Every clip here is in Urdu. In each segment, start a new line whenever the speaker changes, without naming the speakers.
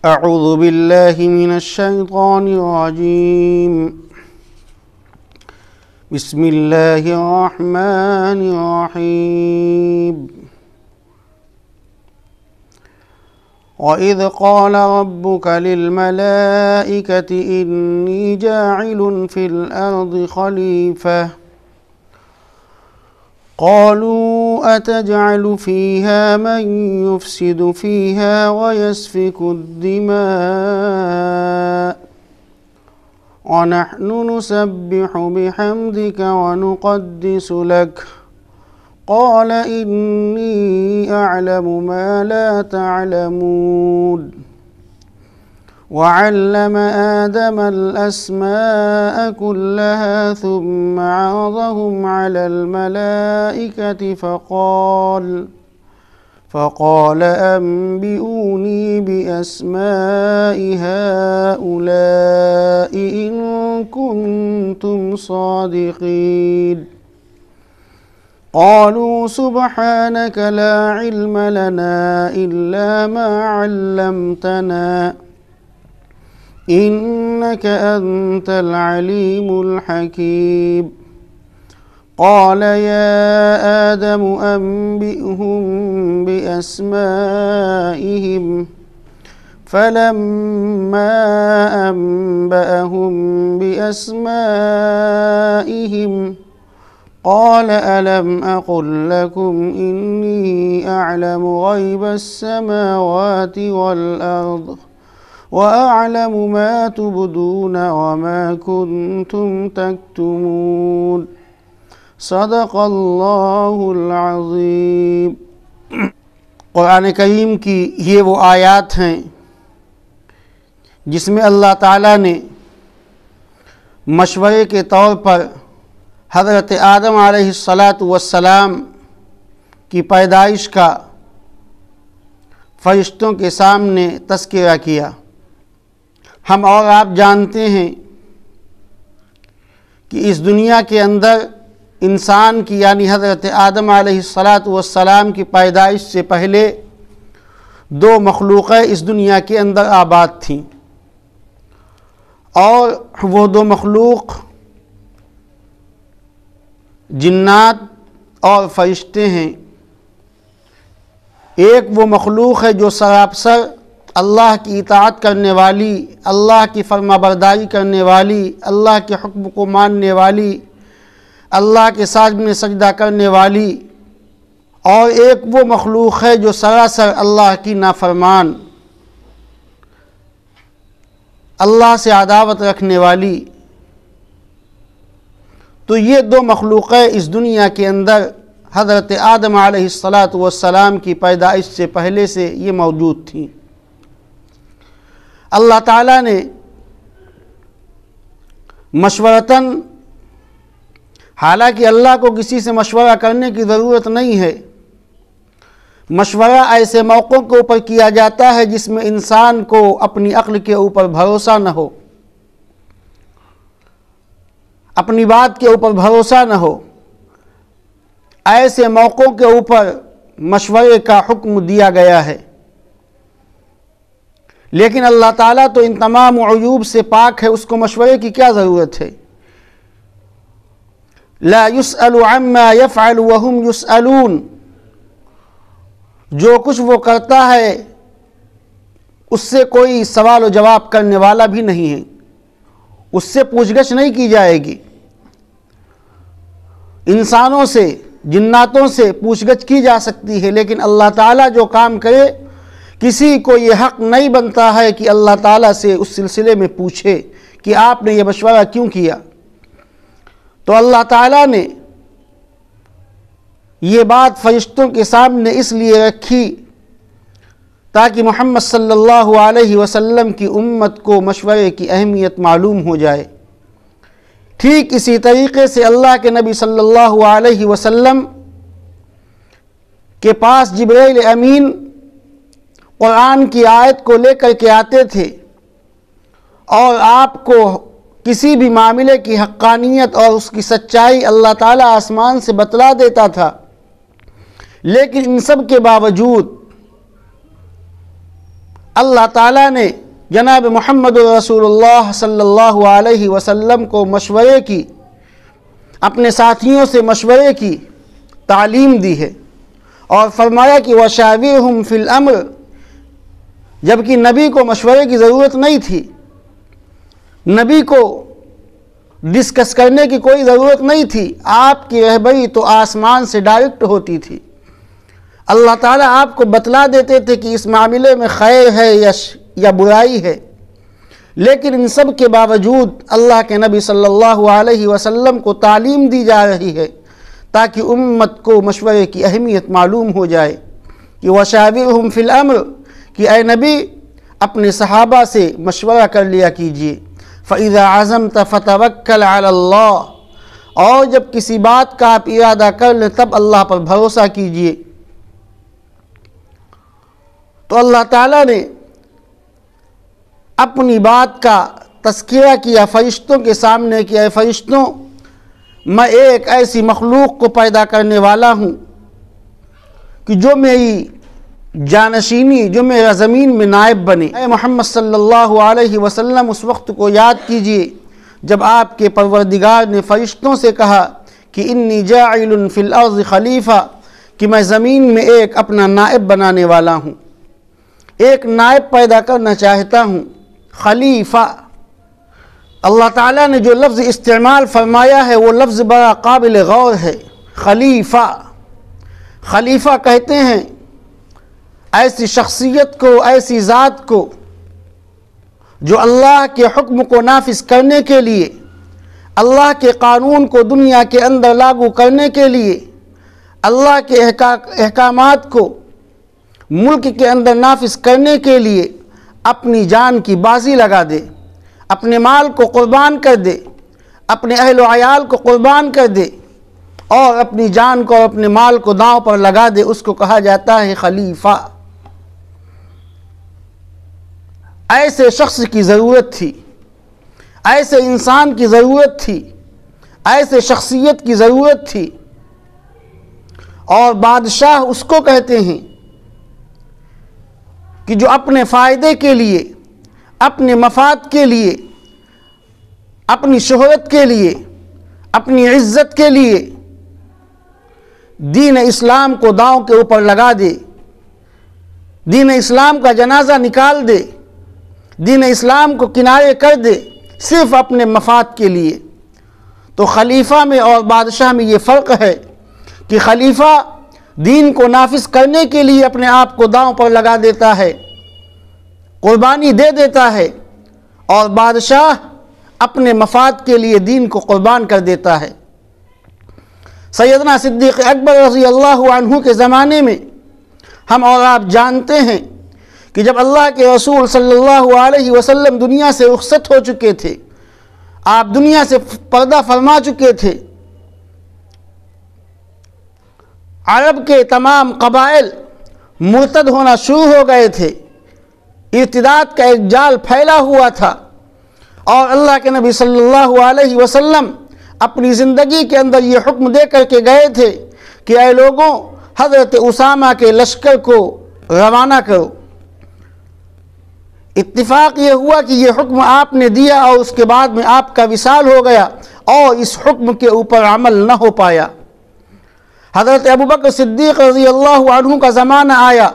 اعوذ باللہ من الشیطان الرجیم بسم اللہ الرحمن الرحیم وَإِذْ قَالَ رَبُّكَ لِلْمَلَائِكَةِ إِنِّي جَاعِلٌ فِي الْأَرْضِ خَلِيفَةً قالوا أتجعل فيها من يفسد فيها ويسفك الدماء ونحن نسبح بحمدك ونقدس لك قال إني أعلم ما لا تعلمون وعلم آدم الأسماء كلها ثم عرضهم على الملائكة فقال أنبئوني بأسماء هؤلاء إن كنتم صادقين قالوا سبحانك لا علم لنا إلا ما علمتنا إنك أنت العليم الحكيم قال يا آدم أنبئهم بأسمائهم فلما أنبأهم بأسمائهم قال ألم أقل لكم إني أعلم غيب السماوات والأرض وأعلم ما تبدون وما كنتم تكتمون صدق اللہ العظیم۔ قرآن کریم کی یہ وہ آیات ہیں جس میں اللہ تعالیٰ نے مشورے کے طور پر حضرت آدم علیہ السلام کی پیدائش کا فرشتوں کے سامنے تذکرہ کیا۔ ہم اور آپ جانتے ہیں کہ اس دنیا کے اندر انسان کی یعنی حضرت آدم علیہ السلام کی پیدائش سے پہلے دو مخلوقیں اس دنیا کے اندر آباد تھیں، اور وہ دو مخلوق جنات اور فرشتے ہیں۔ ایک وہ مخلوق ہے جو سراسر اللہ کی اطاعت کرنے والی، اللہ کی فرما برداری کرنے والی، اللہ کے حکم کو ماننے والی، اللہ کے سامنے سجدہ کرنے والی، اور ایک وہ مخلوق ہے جو سراسر اللہ کی نافرمان، اللہ سے عداوت رکھنے والی۔ تو یہ دو مخلوقیں اس دنیا کے اندر حضرت آدم علیہ السلام کی پیدائش سے پہلے سے یہ موجود تھیں۔ اللہ تعالیٰ نے مشورتاً، حالانکہ اللہ کو کسی سے مشورہ کرنے کی ضرورت نہیں ہے، مشورہ ایسے موقعوں کے اوپر کیا جاتا ہے جس میں انسان کو اپنی عقل کے اوپر بھروسہ نہ ہو، اپنی بات کے اوپر بھروسہ نہ ہو، ایسے موقعوں کے اوپر مشورے کا حکم دیا گیا ہے۔ لیکن اللہ تعالیٰ تو ان تمام عیوب سے پاک ہے، اس کو مشورے کی کیا ضرورت ہے؟ لا يسأل عما يفعل وهم يسألون، جو کچھ وہ کرتا ہے اس سے کوئی سوال و جواب کرنے والا بھی نہیں ہے، اس سے پوچھ گچھ نہیں کی جائے گی۔ انسانوں سے، جناتوں سے پوچھ گچھ کی جا سکتی ہے، لیکن اللہ تعالیٰ جو کام کرے کسی کو یہ حق نہیں بنتا ہے کہ اللہ تعالیٰ سے اس سلسلے میں پوچھے کہ آپ نے یہ مشورہ کیوں کیا۔ تو اللہ تعالیٰ نے یہ بات فرشتوں کے سامنے اس لیے رکھی تاکہ محمد صلی اللہ علیہ وسلم کی امت کو مشورے کی اہمیت معلوم ہو جائے۔ ٹھیک اسی طریقے سے اللہ کے نبی صلی اللہ علیہ وسلم کے پاس جبرائیل امین قرآن کی آیت کو لے کر کے آتے تھے اور آپ کو کسی بھی معاملے کی حقانیت اور اس کی سچائی اللہ تعالیٰ آسمان سے بتلا دیتا تھا، لیکن ان سب کے باوجود اللہ تعالیٰ نے جناب محمد رسول اللہ صلی اللہ علیہ وسلم کو مشورے کی، اپنے ساتھیوں سے مشورے کی تعلیم دی ہے، اور فرمایا کہ وَشَاوِرْهُمْ فِي الْأَمْرِ، جبکہ نبی کو مشورے کی ضرورت نہیں تھی، نبی کو ڈسکس کرنے کی کوئی ضرورت نہیں تھی، آپ کی رہبری تو آسمان سے ڈائریکٹ ہوتی تھی۔ اللہ تعالیٰ آپ کو بتلا دیتے تھے کہ اس معاملے میں خیر ہے یا برائی ہے، لیکن ان سب کے باوجود اللہ کے نبی صلی اللہ علیہ وسلم کو تعلیم دی جا رہی ہے تاکہ امت کو مشورے کی اہمیت معلوم ہو جائے کہ وَشَاوِرْهُمْ فِي الْأَمْرِ، کہ اے نبی اپنے صحابہ سے مشورہ کر لیا کیجئے، فَإِذَا عَزَمْتَ فَتَوَكَّلْ عَلَى اللَّهِ، اور جب کسی بات کا آپ ارادہ کر لیں تب اللہ پر بھروسہ کیجئے۔ تو اللہ تعالیٰ نے اپنی بات کا تذکرہ کیا فرشتوں کے سامنے کہ اے فرشتوں، میں ایک ایسی مخلوق کو پیدا کرنے والا ہوں کہ جو میری جانشینی، جو میرا زمین میں نائب بنے۔ اے محمد صلی اللہ علیہ وسلم اس وقت کو یاد کیجئے جب آپ کے پروردگار نے فرشتوں سے کہا کہ انی جاعل فی الارض خلیفہ، کہ میں زمین میں ایک اپنا نائب بنانے والا ہوں، ایک نائب پیدا کرنا چاہتا ہوں۔ خلیفہ، اللہ تعالیٰ نے جو لفظ استعمال فرمایا ہے وہ لفظ بڑا قابل غور ہے۔ خلیفہ، خلیفہ کہتے ہیں ایسی شخصیت کو، ایسی ذات کو جو اللہ کے حکم کو نافذ کرنے کے لیے، اللہ کے قانون کو دنیا کے اندر لاگو کرنے کے لیے، اللہ کے احکامات کو ملک کے اندر نافذ کرنے کے لیے اپنی جان کی بازی لگا دے، اپنے مال کو قربان کر دے، اپنے اہل و عیال کو قربان کر دے، اور اپنی جان کو اور اپنے مال کو داؤں پر لگا دے، اس کو کہا جاتا ہے خلیفہ۔ ایسے شخص کی ضرورت تھی، ایسے انسان کی ضرورت تھی، ایسے شخصیت کی ضرورت تھی، اور بادشاہ اس کو کہتے ہیں کہ جو اپنے فائدے کے لیے، اپنے مفاد کے لیے، اپنی شہرت کے لیے، اپنی عزت کے لیے دین اسلام کو داؤں کے اوپر لگا دے، دین اسلام کا جنازہ نکال دے، دین اسلام کو کنارے کر دے صرف اپنے مفاد کے لیے۔ تو خلیفہ میں اور بادشاہ میں یہ فرق ہے کہ خلیفہ دین کو نافذ کرنے کے لیے اپنے آپ کو داؤں پر لگا دیتا ہے، قربانی دے دیتا ہے، اور بادشاہ اپنے مفاد کے لیے دین کو قربان کر دیتا ہے۔ سیدنا صدیق اکبر رضی اللہ عنہ کے زمانے میں ہم اور آپ جانتے ہیں کہ جب اللہ کے رسول صلی اللہ علیہ وسلم دنیا سے رخصت ہو چکے تھے، آپ دنیا سے پردہ فرما چکے تھے، عرب کے تمام قبائل مرتد ہونا شروع ہو گئے تھے، ارتداد کا ایک جال پھیلا ہوا تھا، اور اللہ کے نبی صلی اللہ علیہ وسلم اپنی زندگی کے اندر یہ حکم دے کر کے گئے تھے کہ اے لوگوں، حضرت اسامہ کے لشکر کو روانہ کرو۔ اتفاق یہ ہوا کہ یہ حکم آپ نے دیا اور اس کے بعد میں آپ کا وصال ہو گیا اور اس حکم کے اوپر عمل نہ ہو پایا۔ حضرت ابوبکر صدیق رضی اللہ عنہ کا زمانہ آیا،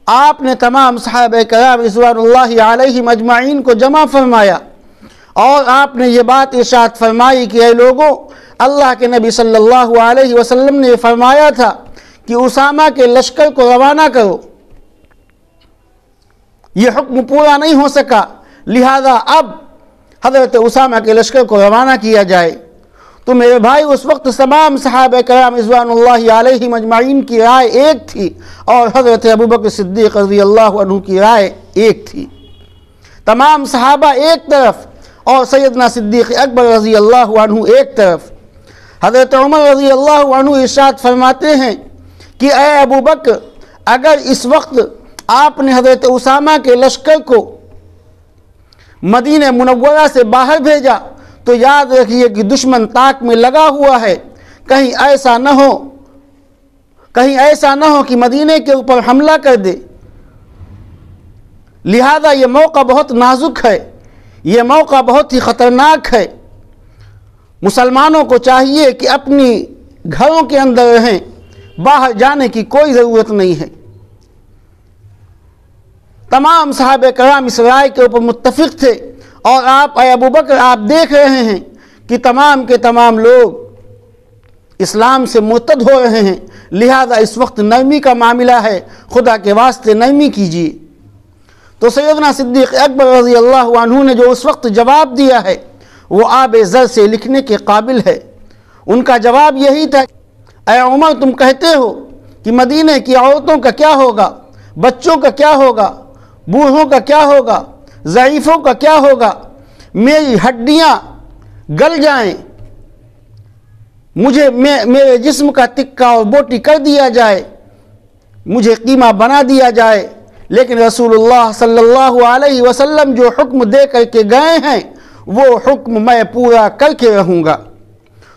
آپ نے تمام صحابہ کرام رضوان اللہ علیہم اجمعین کو جمع فرمایا، اور آپ نے یہ بات ارشاد فرمائی کہ اے لوگوں، اللہ کے نبی صلی اللہ علیہ وسلم نے فرمایا تھا کہ اسامہ کے لشکر کو روانہ کرو، یہ حکم پورا نہیں ہو سکا، لہذا اب حضرت اسامہ کے لشکر کو روانہ کیا جائے۔ تو میرے بھائی، اس وقت تمام صحابہ کرام رضوان اللہ علیہم اجمعین کی رائے ایک تھی، اور حضرت ابوبکر صدیق رضی اللہ عنہ کی رائے ایک تھی۔ تمام صحابہ ایک طرف اور سیدنا صدیق اکبر رضی اللہ عنہ ایک طرف۔ حضرت عمر رضی اللہ عنہ ارشاد فرماتے ہیں کہ اے ابوبکر، اگر اس وقت آپ نے حضرت اسامہ کے لشکر کو مدینہ منورہ سے باہر بھیجا تو یاد رکھیے کہ دشمن طاق میں لگا ہوا ہے، کہیں ایسا نہ ہو کہ مدینہ کے اوپر حملہ کر دے۔ لہذا یہ موقع بہت نازک ہے، یہ موقع بہت ہی خطرناک ہے۔ مسلمانوں کو چاہیے کہ اپنی گھروں کے اندر رہیں، باہر جانے کی کوئی ضرورت نہیں ہے۔ تمام صحابہ کرام اس رائے کے اوپر متفق تھے، اور آپ اے ابو بکر آپ دیکھ رہے ہیں کہ تمام کے تمام لوگ اسلام سے مرتد ہو رہے ہیں، لہذا اس وقت نرمی کا معاملہ ہے، خدا کے واسطے نرمی کیجیے۔ تو سیدنا صدیق اکبر رضی اللہ عنہ نے جو اس وقت جواب دیا ہے وہ آب زر سے لکھنے کے قابل ہے۔ ان کا جواب یہی تھا، اے عمر تم کہتے ہو کہ مدینہ کی عورتوں کا کیا ہوگا، بچوں کا کیا ہوگا، بوڑھوں کا کیا ہوگا، ضعیفوں کا کیا ہوگا، میری ہڈیاں گل جائیں، مجھے میرے جسم کا تکہ اور بوٹی کر دیا جائے، مجھے قیمہ بنا دیا جائے، لیکن رسول اللہ صلی اللہ علیہ وسلم جو حکم دے کر کے گئے ہیں وہ حکم میں پورا کر کے رہوں گا۔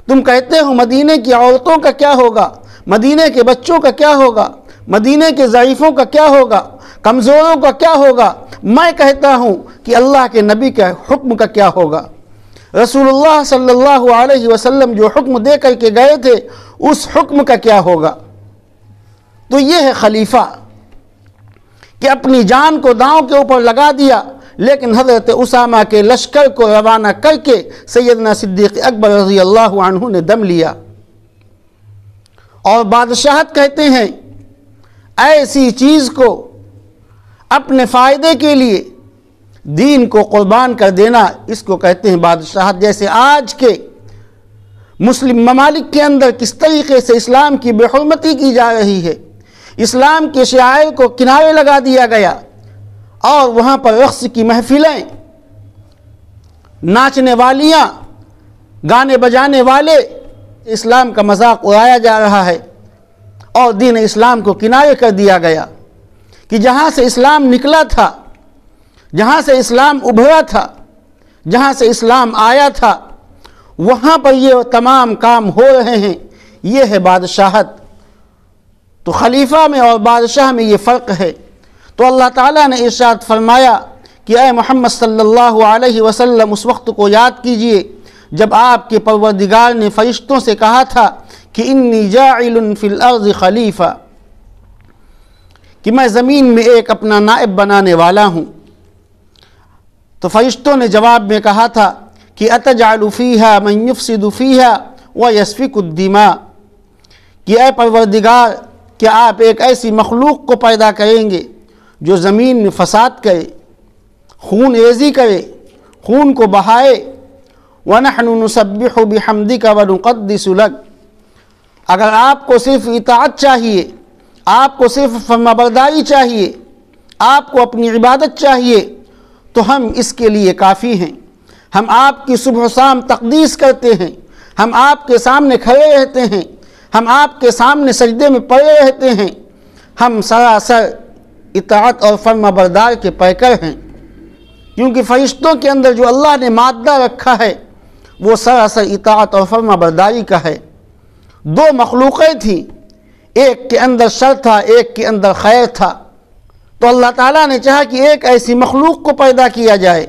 تم کہتے ہو مدینہ کی عورتوں کا کیا ہوگا، مدینہ کے بچوں کا کیا ہوگا، مدینہ کے ضعیفوں کا کیا ہوگا، کمزوروں کا کیا ہوگا، میں کہتا ہوں کہ اللہ کے نبی کے حکم کا کیا ہوگا۔ رسول اللہ صلی اللہ علیہ وسلم جو حکم دے کر کے گئے تھے اس حکم کا کیا ہوگا۔ تو یہ ہے خلیفہ کہ اپنی جان کو داؤں کے اوپر لگا دیا، لیکن حضرت اسامہ کے لشکر کو روانہ کر کے سیدنا صدیق اکبر رضی اللہ عنہ نے دم لیا۔ اور بادشاہت کہتے ہیں ایسی چیز کو اپنے فائدے کے لیے دین کو قربان کر دینا، اس کو کہتے ہیں بادشاہت۔ جیسے آج کے مسلم ممالک کے اندر کس طریقے سے اسلام کی بے حرمتی کی جا رہی ہے، اسلام کے شعائر کو کنارے لگا دیا گیا، اور وہاں پر رقص کی محفلیں، ناچنے والیاں، گانے بجانے والے، اسلام کا مذاق اڑایا جا رہا ہے، اور دین اسلام کو کنارے کر دیا گیا کہ جہاں سے اسلام نکلا تھا، جہاں سے اسلام ابھرا تھا، جہاں سے اسلام آیا تھا، وہاں پر یہ تمام کام ہو رہے ہیں۔ یہ ہے بادشاہت۔ تو خلیفہ میں اور بادشاہ میں یہ فرق ہے۔ تو اللہ تعالیٰ نے ارشاد فرمایا کہ اے محمد صلی اللہ علیہ وسلم اس وقت کو یاد کیجئے جب آپ کے پروردگار نے فرشتوں سے کہا تھا کہ انی جاعل فی الارض خلیفہ، کہ میں زمین میں ایک اپنا نائب بنانے والا ہوں۔ تو فرشتوں نے جواب میں کہا تھا کہ اتجعل فیہا من یفسد فیہا ویسفک الدماء، کہ اے پروردگار کیا آپ ایک ایسی مخلوق کو پیدا کریں گے جو زمین میں فساد کرے، خون ریزی کرے، خون کو بہائے۔ وَنَحْنُ نُسَبِّحُ بِحَمْدِكَ وَنُقَدِّسُ لَكَ، اگر آپ کو صرف اطاعت چاہیے، آپ کو صرف فرمانبرداری چاہیے، آپ کو اپنی عبادت چاہیے، تو ہم اس کے لیے کافی ہیں۔ ہم آپ کی صبح و شام تقدیس کرتے ہیں، ہم آپ کے سامنے کھڑے رہتے ہیں، ہم آپ کے سامنے سجدے میں پڑے رہتے ہیں، ہم سراسر اطاعت اور فرمانبردار کے پیکر ہیں، کیونکہ فرشتوں کے اندر جو اللہ نے مادہ رکھا ہے وہ سراسر اطاعت اور فرمانبرداری کا ہے۔ دو مخلوقیں تھیں، ایک کے اندر شر تھا، ایک کے اندر خیر تھا، تو اللہ تعالیٰ نے چاہا کہ ایک ایسی مخلوق کو پیدا کیا جائے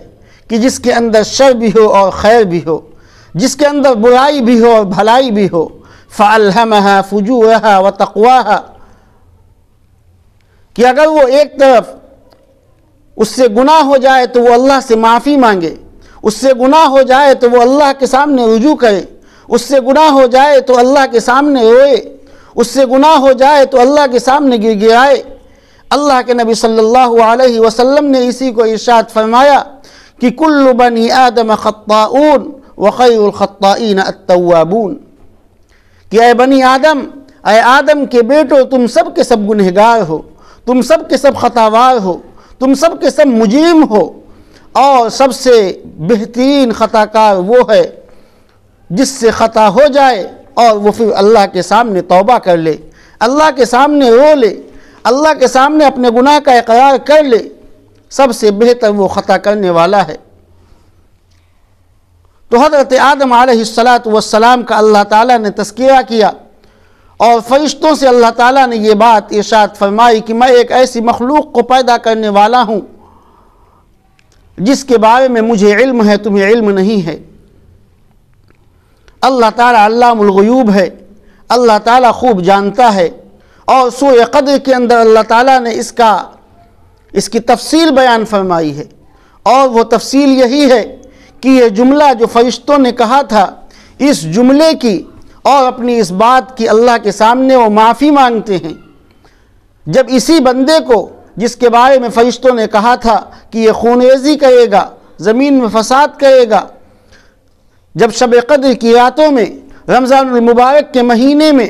کہ جس کے اندر شر بھی ہو اور خیر بھی ہو، جس کے اندر برائی بھی ہو اور بھلائی بھی ہو۔ فَأَلْهَمَهَا فُجُورَهَا وَتَقْوَاهَا، کہ اگر وہ ایک طرف اس سے گناہ ہو جائے تو وہ اللہ سے معافی مانگے، اس سے گناہ ہو جائے تو وہ اللہ کے سامنے رجوع کرے، اس سے گناہ ہو جائے تو اللہ کے سامنے روئے، اس سے گناہ ہو جائے تو اللہ کے سامنے گر گرائے۔ اللہ کے نبی صلی اللہ علیہ وسلم نے اسی کو ارشاد فرمایا کہ کل بنی آدم خطاؤن وخیر الخطائین التوابون، کہ اے بنی آدم، اے آدم کے بیٹو، تم سب کے سب گنہگار ہو، تم سب کے سب خطاوار ہو، تم سب کے سب مجرم ہو، اور سب سے بہترین خطا کار وہ ہے جس سے خطا ہو جائے اور وہ پھر اللہ کے سامنے توبہ کر لے، اللہ کے سامنے رو لے، اللہ کے سامنے اپنے گناہ کا اقرار کر لے۔ سب سے بہتر وہ خطا کرنے والا ہے۔ تو حضرت آدم علیہ السلام کا اللہ تعالیٰ نے تذکرہ کیا، اور فرشتوں سے اللہ تعالیٰ نے یہ بات ارشاد فرمائی کہ میں ایک ایسی مخلوق کو پیدا کرنے والا ہوں جس کے بارے میں مجھے علم ہے تمہیں علم نہیں ہے۔ اللہ تعالیٰ علام الغیوب ہے، اللہ تعالیٰ خوب جانتا ہے۔ اور سورہ قدر کے اندر اللہ تعالیٰ نے اس کی تفصیل بیان فرمائی ہے، اور وہ تفصیل یہی ہے کہ یہ جملہ جو فرشتوں نے کہا تھا، اس جملے کی اور اپنی اس بات کی اللہ کے سامنے وہ معافی مانگتے ہیں۔ جب اسی بندے کو جس کے بارے میں فرشتوں نے کہا تھا کہ یہ خون ریزی کرے گا، زمین میں فساد کرے گا، جب شب قدر کی راتوں میں، رمضان المبارک کے مہینے میں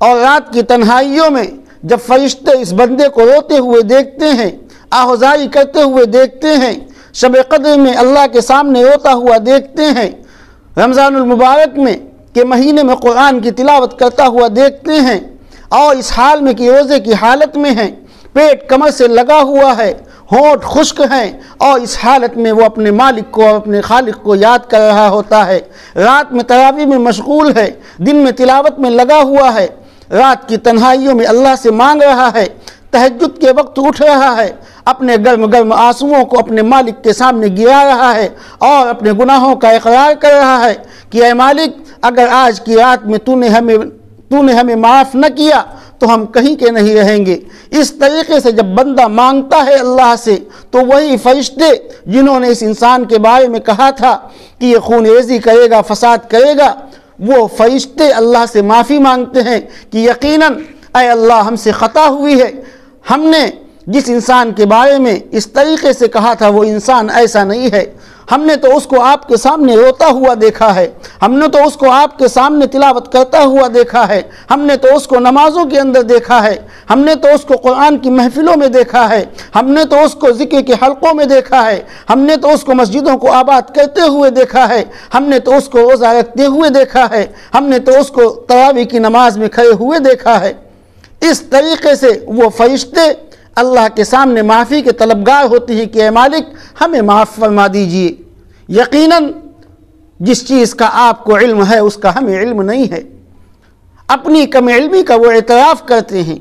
اور رات کی تنہائیوں میں جب فرشتے اس بندے کو روتے ہوئے دیکھتے ہیں، آہوزاری کرتے ہوئے دیکھتے ہیں، شب قدر میں اللہ کے سامنے روتا ہوا دیکھتے ہیں، رمضان المبارک میں کے مہینے میں قرآن کی تلاوت کرتا ہوا دیکھتے ہیں، اور اس حال میں کہ روزے کی حالت میں ہیں، پیٹ کمر سے لگا ہوا ہے، ہونٹ خشک ہیں، اور اس حالت میں وہ اپنے مالک کو اور اپنے خالق کو یاد کر رہا ہوتا ہے، رات میں تراویح میں مشغول ہے، دن میں تلاوت میں لگا ہوا ہے، رات کی تنہائیوں میں اللہ سے مانگ رہا ہے، تہجد کے وقت اٹھ رہا ہے، اپنے گرم گرم آنسوؤں کو اپنے مالک کے سامنے گرا رہا ہے، اور اپنے گناہوں کا اقرار کر رہا ہے کہ اے مالک، اگر آج کی رات میں تو نے ہمیں معاف نہ کیا تو ہم کہیں کے نہیں رہیں گے۔ اس طریقے سے جب بندہ مانگتا ہے اللہ سے، تو وہی فرشتے جنہوں نے اس انسان کے بارے میں کہا تھا کہ یہ خون ریزی کرے گا، فساد کرے گا، وہ فرشتے اللہ سے معافی مانگتے ہیں کہ یقیناً اے اللہ ہم سے خطا ہوئی ہے، ہم نے جس انسان کے بارے میں اس طریقے سے کہا تھا وہ انسان ایسا نہیں ہے، ہم نے تو اس کو آپ کے سامنے روتا ہوا دیکھا ہے، ہم نے تو اس کو آپ کے سامنے تلاوت کرتا ہوا دیکھا ہے، ہم نے تو اس کو نمازوں کے اندر دیکھا ہے، ہم نے تو اس کو قرآن کی محفلوں میں دیکھا ہے، ہم نے تو اس کو ذکر کے حلقوں میں دیکھا ہے، ہم نے تو اس کو مسجدوں کو آباد کرتے ہوئے دیکھا ہے، ہم نے تو اس کو روزہ رکھتے ہوئے دیکھا ہے، ہم نے تو اس کو تراویح کی نماز میں کھڑے ہوئے دیکھا ہے۔ اس طریقے سے وہ فرشتے اللہ کے سامنے معافی کے طلبگار ہوتی ہیں کہ اے مالک ہمیں معاف فرما دیجئے، یقیناً جس چیز کا آپ کو علم ہے اس کا ہمیں علم نہیں ہے۔ اپنی کم علمی کا وہ اعتراف کرتے ہیں۔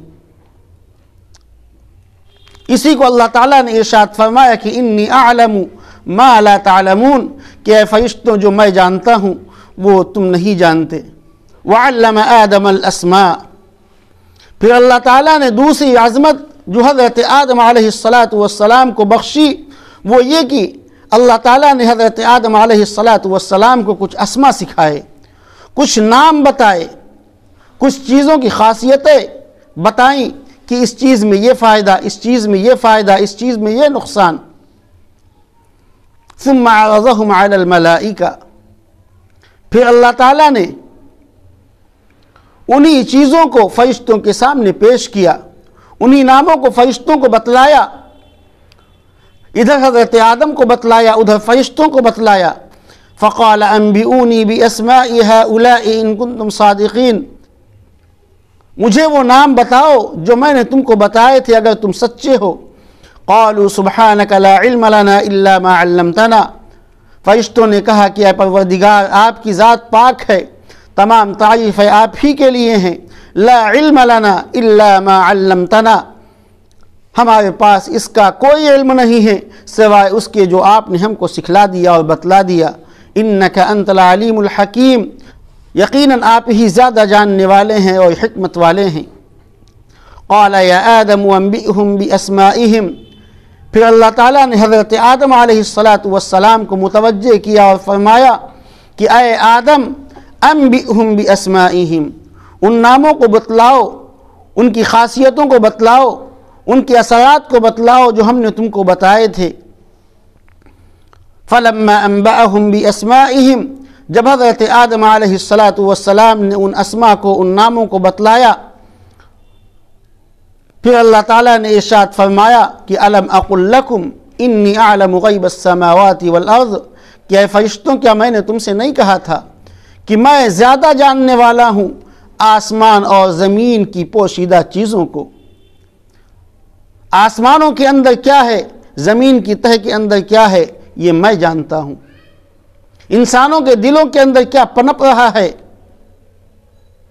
اسی کو اللہ تعالیٰ نے ارشاد فرمایا کہ انی اعلم ما لا تعلمون، کہ اے فرشتوں جو میں جانتا ہوں وہ تم نہیں جانتے۔ وعلم آدم الاسماء، پھر اللہ تعالیٰ نے دوسری عظمت جو حضرت آدم علیہ السلام کو بخشی، وہ یہ کہ اللہ تعالیٰ نے حضرت آدم علیہ السلام کو کچھ اسما سکھائے، کچھ نام بتائے، کچھ چیزوں کی خاصیتیں بتائیں کہ اس چیز میں یہ فائدہ، اس چیز میں یہ فائدہ، اس چیز میں یہ نقصان۔ ثم عرضهم على الملائکہ، پھر اللہ تعالیٰ نے انہی چیزوں کو فرشتوں کے سامنے پیش کیا، انہی ناموں کو فرشتوں کو بتلایا، ادھر حضرت آدم کو بتلایا، ادھر فرشتوں کو بتلایا۔ فقال انبئونی باسماء هؤلاء ان کنتم صادقین، مجھے وہ نام بتاؤ جو میں نے تم کو بتائے تھے اگر تم سچے ہو۔ قالوا سبحانک لا علم لنا الا ما علمتنا، فرشتوں نے کہا کہ اے پروردگار آپ کی ذات پاک ہے، تمام تعریفیں آپ ہی کے لیے ہیں، لا علم لنا الا ما علمتنا، ہمارے پاس اس کا کوئی علم نہیں ہے سوائے اس کے جو آپ نے ہم کو سکھلا دیا اور بتلا دیا۔ انک انت العلیم الحکیم، یقیناً آپ ہی زیادہ جاننے والے ہیں اور حکمت والے ہیں۔ قال یا آدم انبئهم باسمائهم، پھر اللہ تعالیٰ نے حضرت آدم علیہ السلام کو متوجہ کیا اور فرمایا کہ اے آدم انبئهم باسمائهم، ان ناموں کو بتلاؤ، ان کی خاصیتوں کو بتلاؤ، ان کے اثرات کو بتلاؤ جو ہم نے تم کو بتائے تھے۔ فلما انبأهم باسمائهم، جب حضرت آدم علیہ السلام نے ان اسماء کو، ان ناموں کو بتلایا، پھر اللہ تعالیٰ نے ارشاد فرمایا کہ الم اقل لکم انی اعلم غیب السماوات والارض، کہ اے فرشتوں کیا میں نے تم سے نہیں کہا تھا کہ میں زیادہ جاننے والا ہوں آسمان اور زمین کی پوشیدہ چیزوں کو، آسمانوں کے اندر کیا ہے، زمین کی تہ کے اندر کیا ہے، یہ میں جانتا ہوں، انسانوں کے دلوں کے اندر کیا پنپ رہا ہے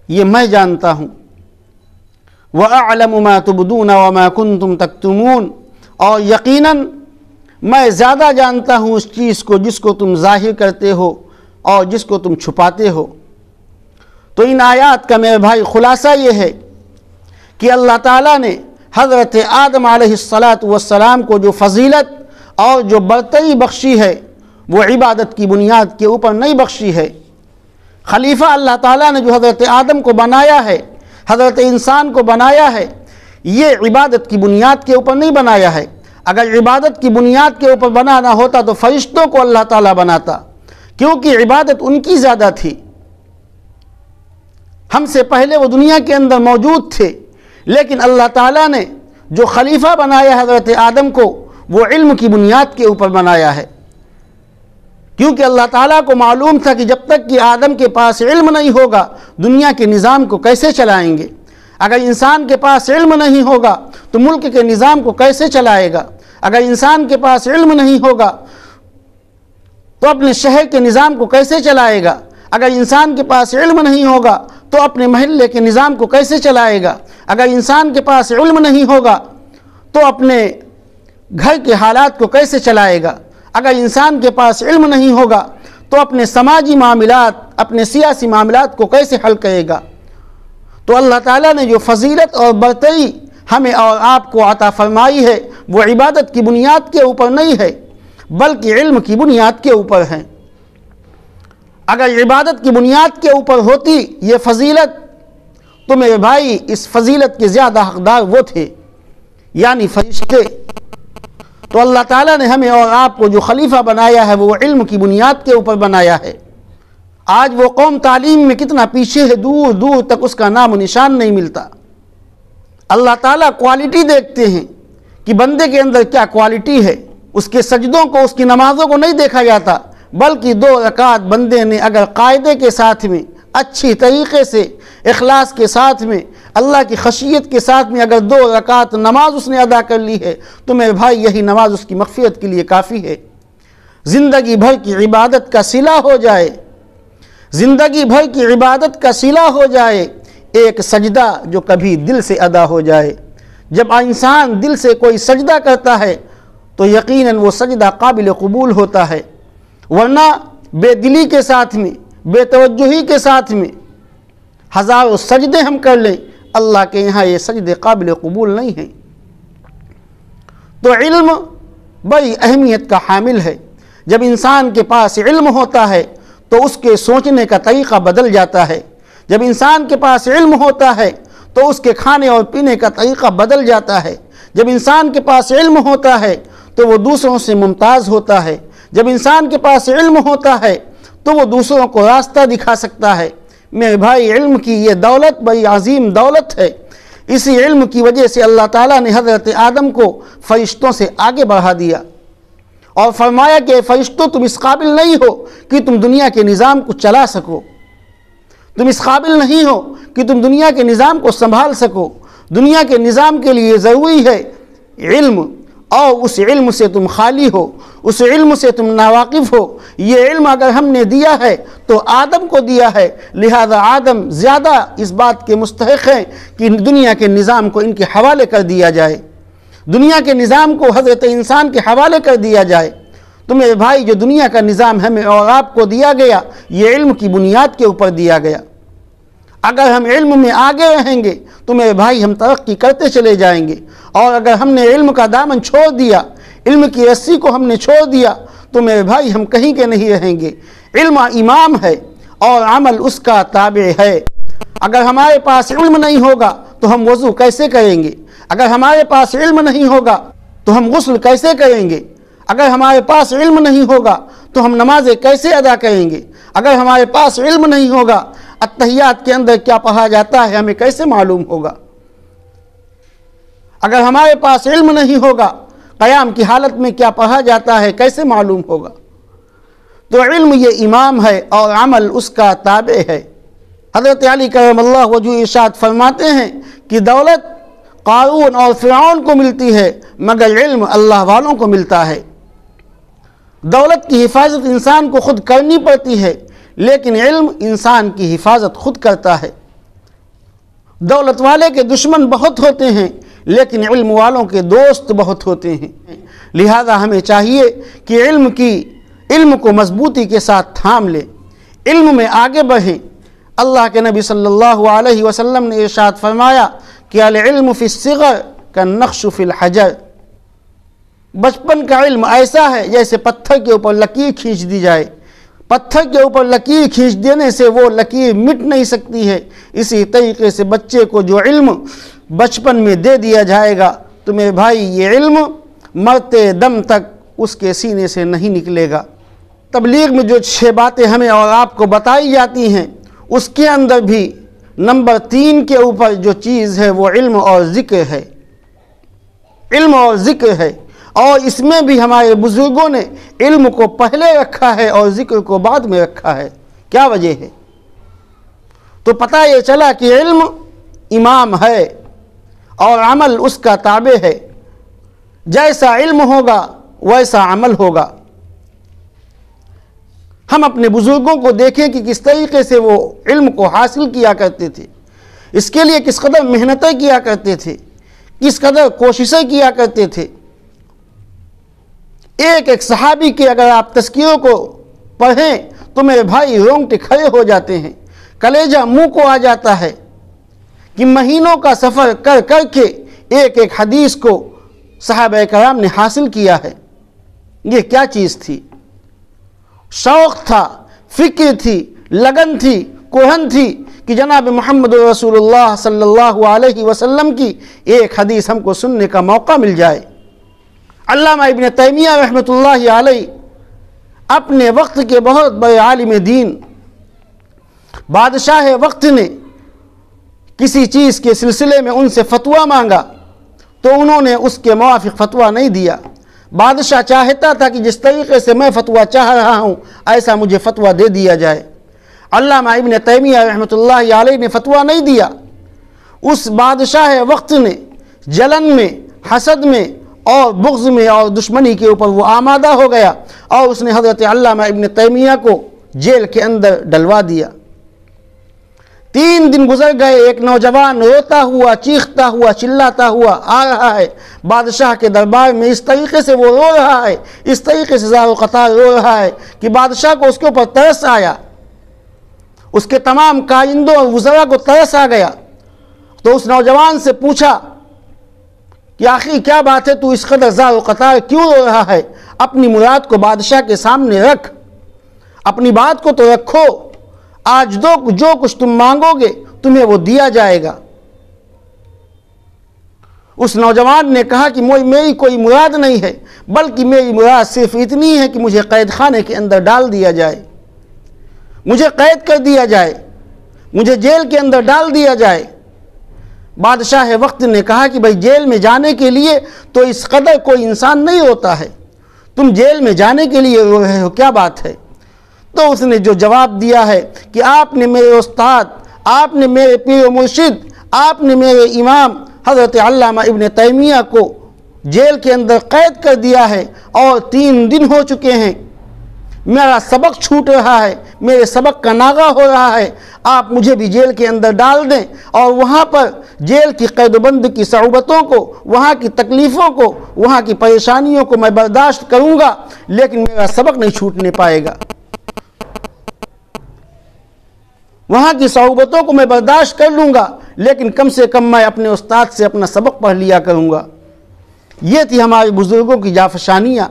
یہ میں جانتا ہوں۔ وَأَعْلَمُ مَا تُبْدُونَ وَمَا كُنْتُمْ تَكْتُمُونَ، اور یقیناً میں زیادہ جانتا ہوں اس چیز کو جس کو تم ظاہر کرتے ہو اور جس کو تم چھپاتے ہو۔ تو ان آیات کا میرے بھائی خلاصہ یہ ہے کہ اللہ تعالیٰ نے حضرت آدم علیہ السلام کو جو فضیلت اور جو برتری بخشی ہے وہ عبادت کی بنیاد کے اوپر نہیں بخشی ہے۔ خلیفہ اللہ تعالیٰ نے جو حضرت آدم کو بنایا ہے، حضرت انسان کو بنایا ہے، یہ عبادت کی بنیاد کے اوپر نہیں بنایا ہے۔ اگر عبادت کی بنیاد کے اوپر بنانا ہوتا تو فرشتوں کو اللہ تعالیٰ بناتا، کیونکہ عبادت ان کی زیادہ تھی۔ ہم سے پہلے وہ دنیا کے اندر موجود تھے، لیکن اللہ تعالیٰ نے جو خلیفہ بنایا حضرت آدم کو وہ علم کی بنیاد کے اوپر بنایا ہے، کیونکہ اللہ تعالیٰ کو معلوم تھا کہ جب تک کہ آدم کے پاس علم نہیں ہوگا دنیا کے نظام کو کیسے چلائیں گے۔ اگر انسان کے پاس علم نہیں ہوگا تو ملک کے نظام کو کیسے چلائے گا۔ اگر انسان کے پاس علم نہیں ہوگا تو اپنے شہر کے نظام کو کیسے چلائے گا۔ اگر انسان کے پاس علم نہیں ہوگا تو اپنے محلے کے نظام کو کیسے چلائے گا۔ اگر انسان کے پاس علم نہیں ہوگا تو اپنے گھر کے حالات کو کیسے چلائے گا۔ اگر انسان کے پاس علم نہیں ہوگا تو اپنے سماجی معاملات، اپنے سیاسی معاملات کو کیسے حل کرے گا۔ تو اللہ تعالیٰ نے جو فضیلت اور برتری ہمیں اور آپ کو عطا فرمائی ہے وہ عبادت کی بنیاد کے اوپر نہیں ہے بلکہ علم کی بنیاد کے اوپر ہے۔ اگر عبادت کی بنیاد کے اوپر ہوتی یہ فضیلت تو میرے بھائی اس فضیلت کے زیادہ حقدار وہ تھے، یعنی فرشتے۔ تو اللہ تعالیٰ نے ہمیں اور آپ کو جو خلیفہ بنایا ہے وہ علم کی بنیاد کے اوپر بنایا ہے۔ آج وہ قوم تعلیم میں کتنا پیچھے ہے، دور دور تک اس کا نام و نشان نہیں ملتا۔ اللہ تعالیٰ کوالٹی دیکھتے ہیں کہ بندے کے اندر کیا کوالٹی ہے، اس کے سجدوں کو، اس کی نمازوں کو نہیں دیکھا جاتا، بلکہ 2 رکعت بندے نے اگر قاعدے کے ساتھ میں، اچھی طریقے سے، اخلاص کے ساتھ میں، اللہ کی خشیت کے ساتھ میں اگر 2 رکعت نماز اس نے ادا کر لی ہے تو میرے بھائی یہی نماز اس کی مغفرت کے لیے کافی ہے۔ زندگی بھر کی عبادت کا صلہ ہو جائے، زندگی بھر کی عبادت کا صلہ ہو جائے ایک سجدہ جو کبھی دل سے ادا ہو جائے۔ جب انسان دل سے کوئی سجدہ کرتا ہے تو یقیناً وہ سجدہ قابل قبول ہوتا ہے، ورنہ بے دلی کے ساتھ میں، بے توجہی کے ساتھ میں ہزاروں سجدے ہم کر لیں، اللہ کے یہاں یہ سجدے قابل قبول نہیں ہیں۔ تو علم بڑی اہمیت کا حامل ہے۔ جب انسان کے پاس علم ہوتا ہے تو اس کے سوچنے کا طریقہ بدل جاتا ہے۔ جب انسان کے پاس علم ہوتا ہے تو اس کے کھانے اور پینے کا طریقہ بدل جاتا ہے۔ جب انسان کے پاس علم ہوتا ہے تو وہ دوسروں سے ممتاز ہوتا ہے۔ جب انسان کے پاس علم ہوتا ہے تو وہ دوسروں کو راستہ دکھا سکتا ہے۔ میرے بھائی علم کی یہ دولت بڑی عظیم دولت ہے۔ اسی علم کی وجہ سے اللہ تعالیٰ نے حضرت آدم کو فرشتوں سے آگے بڑھا دیا اور فرمایا کہ فرشتوں تم اس قابل نہیں ہو کہ تم دنیا کے نظام کو چلا سکو، تم اس قابل نہیں ہو کہ تم دنیا کے نظام کو سنبھال سکو۔ دنیا کے نظام کے لیے ضروری ہے علم، اور اس علم سے تم خالی ہو، اس علم سے تم ناواقف ہو۔ یہ علم اگر ہم نے دیا ہے تو آدم کو دیا ہے، لہذا آدم زیادہ اس بات کے مستحق ہیں کہ دنیا کے نظام کو ان کے حوالے کر دیا جائے، دنیا کے نظام کو حضرت انسان کے حوالے کر دیا جائے۔ تو میرے بھائی جو دنیا کا نظام ہمیں اور آپ کو دیا گیا یہ علم کی بنیاد کے اوپر دیا گیا۔ اگر ہم علم میں آگے رہیں گے تو میرے بھائی ہم ترقی کرتے چلے جائیں گے، اور اگر ہم نے علم کا دامن چھوڑ دیا، علم کی رسی کو ہم نے چھوڑ دیا تو میرے بھائی ہم کہیں کے نہیں رہیں گے۔ علم امام ہے اور عمل اس کا تابع ہے۔ اگر ہمارے پاس علم نہیں ہوگا تو ہم وضو کیسے کریں گے؟ اگر ہمارے پاس علم نہیں ہوگا تو ہم غسل کیسے کریں گے؟ اگر ہمارے پاس علم نہیں ہوگا تو ہم نمازیں کیسے ادا کریں گے؟ اگر ہمارے پاس علم نہیں ہوگا اتحیات کے اندر کیا پڑھا جاتا ہے ہمیں کیسے معلوم ہوگا؟ اگر ہمارے پاس علم نہیں ہوگا قیام کی حالت میں کیا پڑھا جاتا ہے کیسے معلوم ہوگا؟ تو علم یہ امام ہے اور عمل اس کا تابع ہے۔ حضرت علی کرم اللہ وجہہ ارشاد فرماتے ہیں کہ دولت قارون اور فرعون کو ملتی ہے مگر علم اللہ والوں کو ملتا ہے۔ دولت کی حفاظت انسان کو خود کرنی پڑتی ہے، لیکن علم انسان کی حفاظت خود کرتا ہے۔ دولت والے کے دشمن بہت ہوتے ہیں لیکن علم والوں کے دوست بہت ہوتے ہیں۔ لہذا ہمیں چاہیے کہ علم کو مضبوطی کے ساتھ تھام لیں، علم میں آگے بڑھیں۔ اللہ کے نبی صلی اللہ علیہ وسلم نے ارشاد فرمایا کہ العلم فی الصغر کالنقش فی الحجر، بچپن کا علم ایسا ہے جیسے پتھر کے اوپر لکیر کھینچ دی جائے، پتھر کے اوپر لکیر کھینچ دینے سے وہ لکیر مٹ نہیں سکتی ہے۔ اسی طریقے سے بچے کو جو علم بچپن میں دے دیا جائے گا تو میرے بھائی یہ علم مرتے دم تک اس کے سینے سے نہیں نکلے گا۔ تبلیغ میں جو 6 باتیں ہمیں اور آپ کو بتائی جاتی ہیں اس کے اندر بھی نمبر 3 کے اوپر جو چیز ہے وہ علم اور ذکر ہے، علم اور ذکر ہے، اور اس میں بھی ہمارے بزرگوں نے علم کو پہلے رکھا ہے اور ذکر کو بعد میں رکھا ہے۔ کیا وجہ ہے؟ تو پتہ یہ چلا کہ علم امام ہے اور عمل اس کا تابع ہے، جیسا علم ہوگا ویسا عمل ہوگا۔ ہم اپنے بزرگوں کو دیکھیں کہ کس طریقے سے وہ علم کو حاصل کیا کرتے تھے، اس کے لیے کس قدر محنتیں کیا کرتے تھے، کس قدر کوششیں کیا کرتے تھے۔ ایک ایک صحابی کے اگر آپ تذکیروں کو پڑھیں تو میرے بھائی رونگٹے کھڑے ہو جاتے ہیں، کلیجہ منہ کو آ جاتا ہے کہ مہینوں کا سفر کر کر کے ایک ایک حدیث کو صحابہ کرام نے حاصل کیا ہے۔ یہ کیا چیز تھی؟ شوق تھا، فکر تھی، لگن تھی، کوہن تھی کہ جناب محمد رسول اللہ صلی اللہ علیہ وسلم کی ایک حدیث ہم کو سننے کا موقع مل جائے۔ علامہ ابن تیمیہ رحمۃ اللہ علیہ اپنے وقت کے بہت بڑے عالم دین، بادشاہ وقت نے کسی چیز کے سلسلے میں ان سے فتویٰ مانگا تو انہوں نے اس کے موافق فتویٰ نہیں دیا۔ بادشاہ چاہتا تھا کہ جس طریقے سے میں فتویٰ چاہ رہا ہوں ایسا مجھے فتویٰ دے دیا جائے۔ علامہ ابن تیمیہ رحمۃ اللہ علیہ نے فتویٰ نہیں دیا۔ اس بادشاہ وقت نے جلن میں، حسد میں اور بغض میں اور دشمنی کے اوپر وہ آمادہ ہو گیا اور اس نے حضرت علامہ ابن تیمیہ کو جیل کے اندر ڈلوا دیا۔ 3 دن گزر گئے، ایک نوجوان روتا ہوا، چیختا ہوا، چلاتا ہوا آ رہا ہے بادشاہ کے دربار میں۔ اس طریقے سے وہ رو رہا ہے، اس طریقے سے زار و قطار رو رہا ہے کہ بادشاہ کو اس کے اوپر ترس آیا، اس کے تمام کائندوں اور وزراء کو ترس آ گیا۔ تو اس نوجوان سے پوچھا کہ آخر کیا بات ہے، تو اس قدر زار و قطار کیوں رو رہا ہے؟ اپنی مراد کو بادشاہ کے سامنے رکھ، اپنی بات کو تو رکھو، آج جو کچھ تم مانگو گے تمہیں وہ دیا جائے گا۔ اس نوجوان نے کہا کہ میری کوئی مراد نہیں ہے، بلکہ میری مراد صرف اتنی ہے کہ مجھے قید خانے کے اندر ڈال دیا جائے، مجھے قید کر دیا جائے، مجھے جیل کے اندر ڈال دیا جائے۔ بادشاہ وقت نے کہا کہ بھائی جیل میں جانے کے لیے تو اس قدر کوئی انسان نہیں ہوتا ہے، تم جیل میں جانے کے لیے رو رہے ہو، کیا بات ہے؟ تو اس نے جو جواب دیا ہے کہ آپ نے میرے استاد، آپ نے میرے پیر و مرشد، آپ نے میرے امام حضرت علامہ ابن تیمیہ کو جیل کے اندر قید کر دیا ہے اور 3 دن ہو چکے ہیں، میرا سبق چھوٹ رہا ہے، میرے سبق کا ناغہ ہو رہا ہے، آپ مجھے بھی جیل کے اندر ڈال دیں اور وہاں پر جیل کی قید و بند کی صعوبتوں کو، وہاں کی تکلیفوں کو، وہاں کی پریشانیوں کو میں برداشت کروں گا، لیکن میرا سبق نہیں چھوٹنے پائے گا۔ وہاں کی صعوبتوں کو میں برداشت کر لوں گا، لیکن کم سے کم میں اپنے استاد سے اپنا سبق پڑھ لیا کروں گا۔ یہ تھی ہمارے بزرگوں کی جافشانیاں،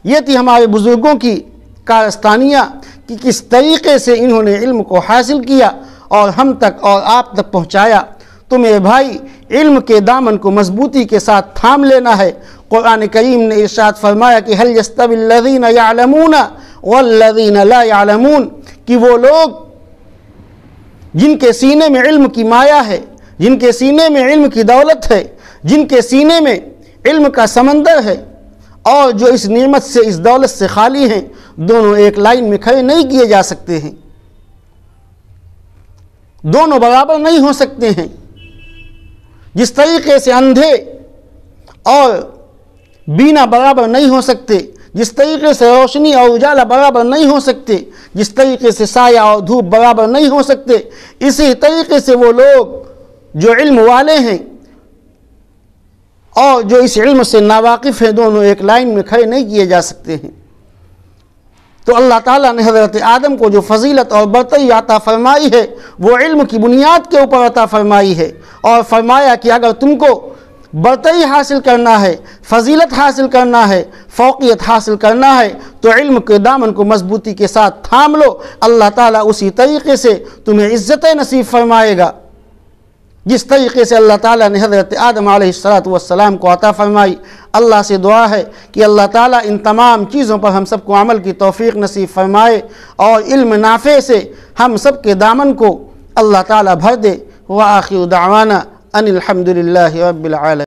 یہ تھی ہمارے بزرگوں کی کارستانیاں کہ کس طریقے سے انہوں نے علم کو حاصل کیا اور ہم تک اور آپ تک پہنچایا۔ تو میرے بھائی علم کے دامن کو مضبوطی کے ساتھ تھام لینا ہے۔ قرآن کریم نے ارشاد فرمایا کہ هل يستوي الذين يعلمون والذين لا يعلمون، کہ وہ لوگ جن کے سینے میں علم کی مایا ہے، جن کے سینے میں علم کی دولت ہے، جن کے سینے میں علم کا سمندر ہے، اور جو اس نعمت سے، اس دولت سے خالی ہیں، دونوں ایک لائن میں کھڑے نہیں کیے جا سکتے ہیں، دونوں برابر نہیں ہو سکتے ہیں۔ جس طریقے سے اندھے اور بینا برابر نہیں ہو سکتے، جس طریقے سے روشنی اور اجالا برابر نہیں ہو سکتے، جس طریقے سے سایہ اور دھوپ برابر نہیں ہو سکتے، اسی طریقے سے وہ لوگ جو علم والے ہیں اور جو اس علم سے ناواقف ہیں دونوں ایک لائن میں کھڑے نہیں کیے جا سکتے ہیں۔ تو اللہ تعالیٰ نے حضرت آدم کو جو فضیلت اور برتری عطا فرمائی ہے وہ علم کی بنیاد کے اوپر عطا فرمائی ہے، اور فرمایا کہ اگر تم کو برتری حاصل کرنا ہے، فضیلت حاصل کرنا ہے، فوقیت حاصل کرنا ہے تو علم کے دامن کو مضبوطی کے ساتھ تھام لو، اللہ تعالیٰ اسی طریقے سے تمہیں عزت نصیب فرمائے گا جس طریقے سے اللہ تعالیٰ نے حضرت آدم علیہ السلام کو عطا فرمائی۔ اللہ سے دعا ہے کہ اللہ تعالیٰ ان تمام چیزوں پر ہم سب کو عمل کی توفیق نصیب فرمائے اور علم نافع سے ہم سب کے دامن کو اللہ تعالیٰ بھر دے۔ وآخر دعوانا ان الحمد للہ رب العالمین۔